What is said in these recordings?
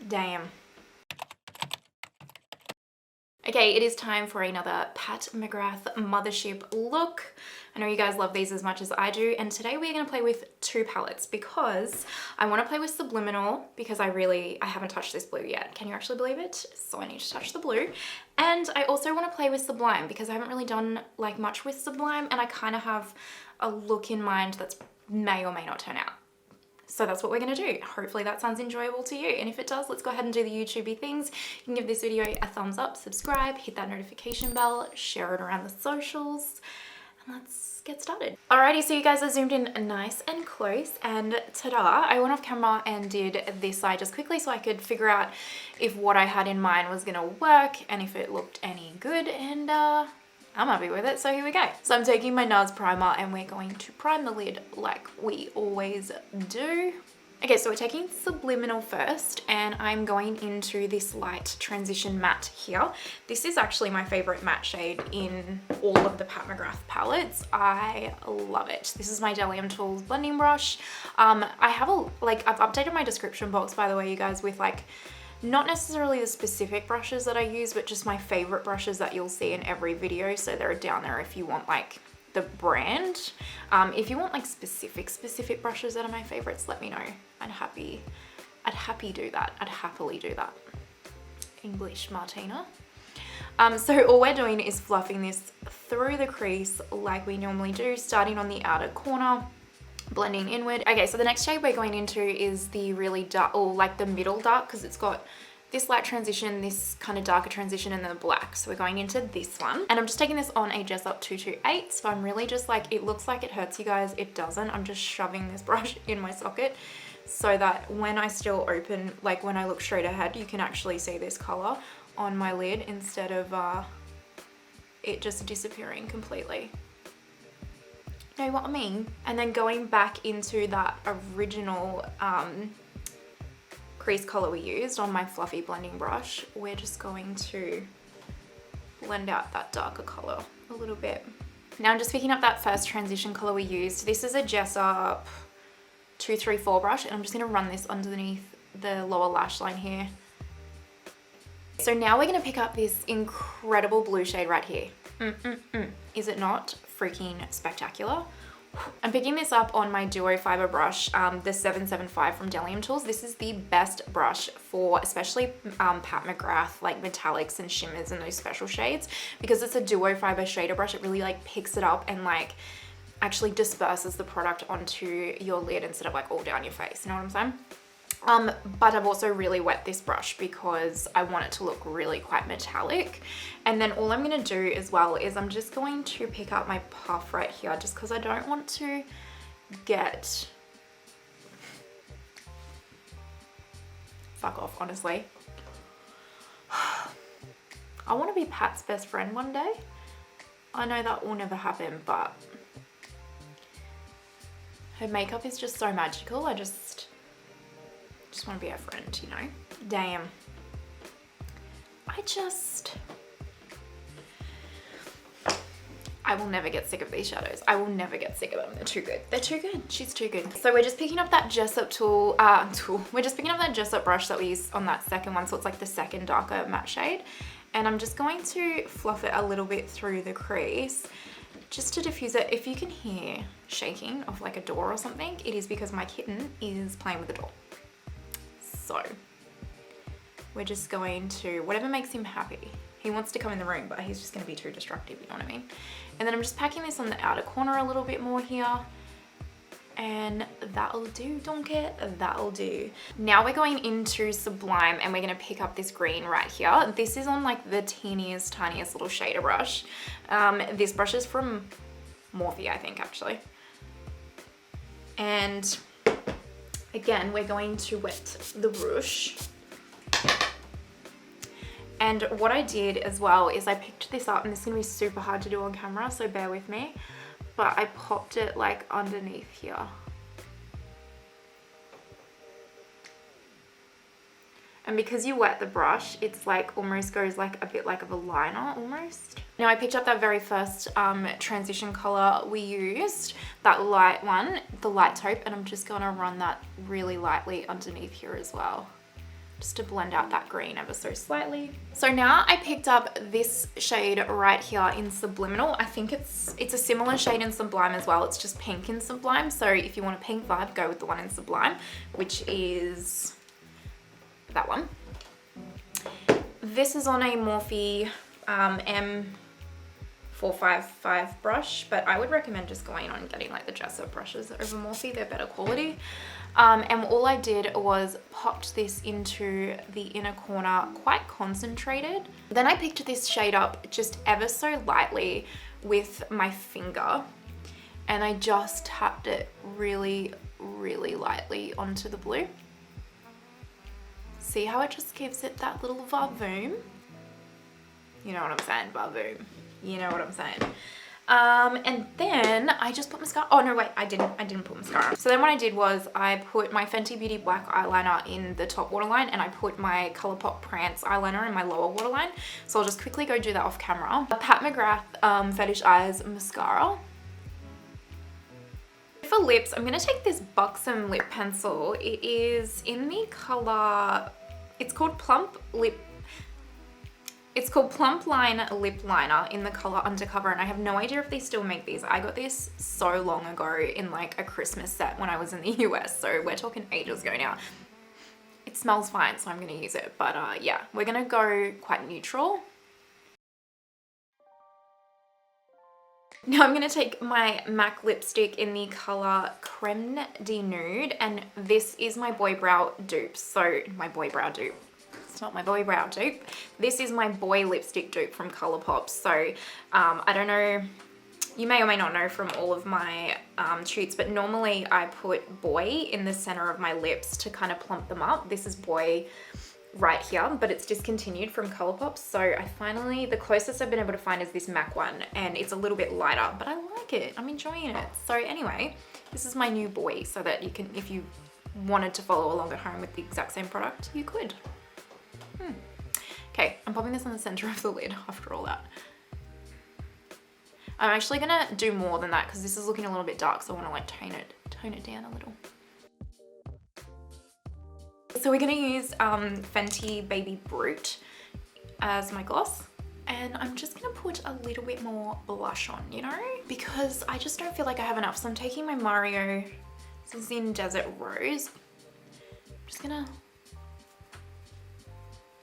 Damn. Okay, it is time for another Pat McGrath Mothership look. I know you guys love these as much as I do, and today we're going to play with two palettes because I want to play with Subliminal because I haven't touched this blue yet. Can you actually believe it? So I need to touch the blue. And I also want to play with Sublime because I haven't really done like much with Sublime, and I kind of have a look in mind that's may or may not turn out. So that's what we're gonna do. Hopefully that sounds enjoyable to you. And if it does, let's go ahead and do the YouTubey things. You can give this video a thumbs up, subscribe, hit that notification bell, share it around the socials, and let's get started. Alrighty, so you guys are zoomed in nice and close, and ta-da, I went off camera and did this side just quickly so I could figure out if what I had in mind was gonna work and if it looked any good, and I'm happy with it, so here we go. So I'm taking my Nars primer and we're going to prime the lid like we always do. Okay, so we're taking Subliminal first, and I'm going into this light transition matte here. This is actually my favorite matte shade in all of the Pat McGrath palettes. I love it. This is my Delium Tools blending brush. I've updated my description box, by the way, you guys, with like, not necessarily the specific brushes that I use, but just my favorite brushes that you'll see in every video. So they're down there if you want like the brand. If you want like specific brushes that are my favorites, let me know. I'd happily do that. English Martina. So all we're doing is fluffing this through the crease like we normally do, starting on the outer corner, blending inward. Okay, so the next shade we're going into is the really dark, or like the middle dark, because it's got this light transition, this kind of darker transition, and then the black. So we're going into this one, and I'm just taking this on a Jessup 228. So I'm really just like, it looks like it hurts you guys, it doesn't. I'm just shoving this brush in my socket so that when I still open, like when I look straight ahead, you can actually see this color on my lid instead of it just disappearing completely. Know what I mean? And then going back into that original crease color we used on my fluffy blending brush, we're just going to blend out that darker color a little bit. Now I'm just picking up that first transition color we used. This is a Jessup 234 brush, and I'm just gonna run this underneath the lower lash line here. So now we're gonna pick up this incredible blue shade right here. Is it not freaking spectacular? I'm picking this up on my Duo Fiber brush, the 775 from Delium Tools. This is the best brush for especially Pat McGrath, like metallics and shimmers and those special shades, because it's a Duo Fiber shader brush. It really like picks it up and like actually disperses the product onto your lid instead of like all down your face, you know what I'm saying? But I've also really wet this brush because I want it to look really quite metallic. And then all I'm going to do as well is I'm just going to pick up my puff right here, just because I don't want to get... Fuck off, honestly. I want to be Pat's best friend one day. I know that will never happen, but her makeup is just so magical. I just want to be her friend, you know? Damn. I will never get sick of these shadows. I will never get sick of them. They're too good. They're too good. She's too good. So we're just picking up that Jessup We're just picking up that Jessup brush that we used on that second one. So it's like the second darker matte shade. And I'm just going to fluff it a little bit through the crease just to diffuse it. If you can hear shaking of like a door or something, it is because my kitten is playing with the door. So we're just going to, whatever makes him happy. He wants to come in the room, but he's just going to be too destructive, you know what I mean? And then I'm just packing this on the outer corner a little bit more here. And that'll do, donkey, that'll do. Now we're going into Sublime, and we're going to pick up this green right here. This is on like the tiniest little shader brush. This brush is from Morphe, I think, actually. And again, we're going to wet the brush. And what I did as well is I picked this up, and this is gonna be super hard to do on camera, so bear with me, but I popped it like underneath here. And because you wet the brush, it's like almost goes like a bit like of a liner almost. Now I picked up that very first transition color we used, that light one, the light taupe, and I'm just gonna run that really lightly underneath here as well. just to blend out that green ever so slightly. So now I picked up this shade right here in Subliminal. I think it's a similar shade in Sublime as well. It's just pink in Sublime. So if you want a pink vibe, go with the one in Sublime, which is that one. This is on a Morphe M455 brush, but I would recommend just going on and getting like the Jessup brushes over Morphe. They're better quality. And all I did was popped this into the inner corner quite concentrated. Then I picked this shade up just ever so lightly with my finger, and I just tapped it really, really lightly onto the blue. See how it just gives it that little vavoom? You know what I'm saying, vavoom. You know what I'm saying. And then I just put mascara. Oh no, wait, I didn't put mascara. So then what I did was I put my Fenty Beauty black eyeliner in the top waterline, and I put my Colourpop Prance eyeliner in my lower waterline. So I'll just quickly go do that off camera. A Pat McGrath Fetish Eyes mascara. For lips, I'm gonna take this Buxom lip pencil. It is in the color, it's called Plump Line Lip Liner in the color Undercover, and I have no idea if they still make these. I got this so long ago in like a Christmas set when I was in the US, so we're talking ages ago now. It smells fine, so I'm gonna use it, but yeah, we're gonna go quite neutral. Now I'm gonna take my MAC lipstick in the color Creme de Nude, and this is my boy brow dupe. So my boy brow dupe. It's not my boy brow dupe. This is my boy lipstick dupe from Colourpop. So I don't know, you may or may not know from all of my shoots, but normally I put boy in the center of my lips to kind of plump them up. This is boy right here, but it's discontinued from Colourpop. So I finally, the closest I've been able to find is this MAC one, and it's a little bit lighter, but I like it. I'm enjoying it. So anyway, this is my new boy, so that you can, if you wanted to follow along at home with the exact same product, you could. Okay, I'm popping this on the center of the lid after all that. I'm actually gonna do more than that because this is looking a little bit dark, so I wanna like tone it down a little. So we're gonna use Fenty Baby Brute as my gloss, and I'm just gonna put a little bit more blush on, you know, because I just don't feel like I have enough. So I'm taking my Mario, this is in Desert Rose. I'm just gonna,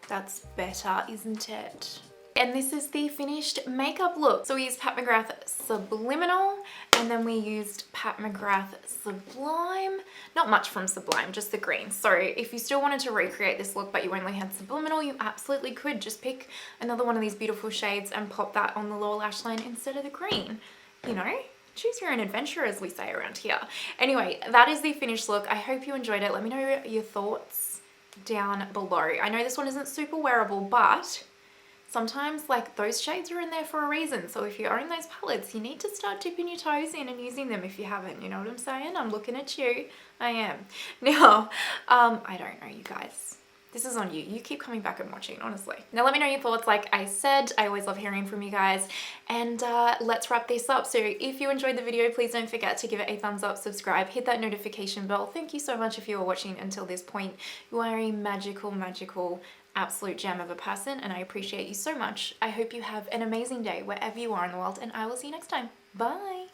that's better, isn't it? And this is the finished makeup look. So we used Pat McGrath Subliminal, and then we used Pat McGrath Sublime. Not much from Sublime, just the green. So if you still wanted to recreate this look but you only had Subliminal, you absolutely could. Just pick another one of these beautiful shades and pop that on the lower lash line instead of the green. You know, choose your own adventure, as we say around here. Anyway, that is the finished look. I hope you enjoyed it. Let me know your thoughts down below. I know this one isn't super wearable, but sometimes like those shades are in there for a reason. So if you own those palettes, you need to start dipping your toes in and using them if you haven't. You know what I'm saying? I'm looking at you. I am. Now, I don't know, you guys. This is on you. You keep coming back and watching, honestly. Now let me know your thoughts. Like I said, I always love hearing from you guys. And let's wrap this up. So if you enjoyed the video, please don't forget to give it a thumbs up, subscribe, hit that notification bell. Thank you so much if you are watching until this point. You are a magical, magical, absolute gem of a person, and I appreciate you so much. I hope you have an amazing day wherever you are in the world, and I will see you next time. Bye.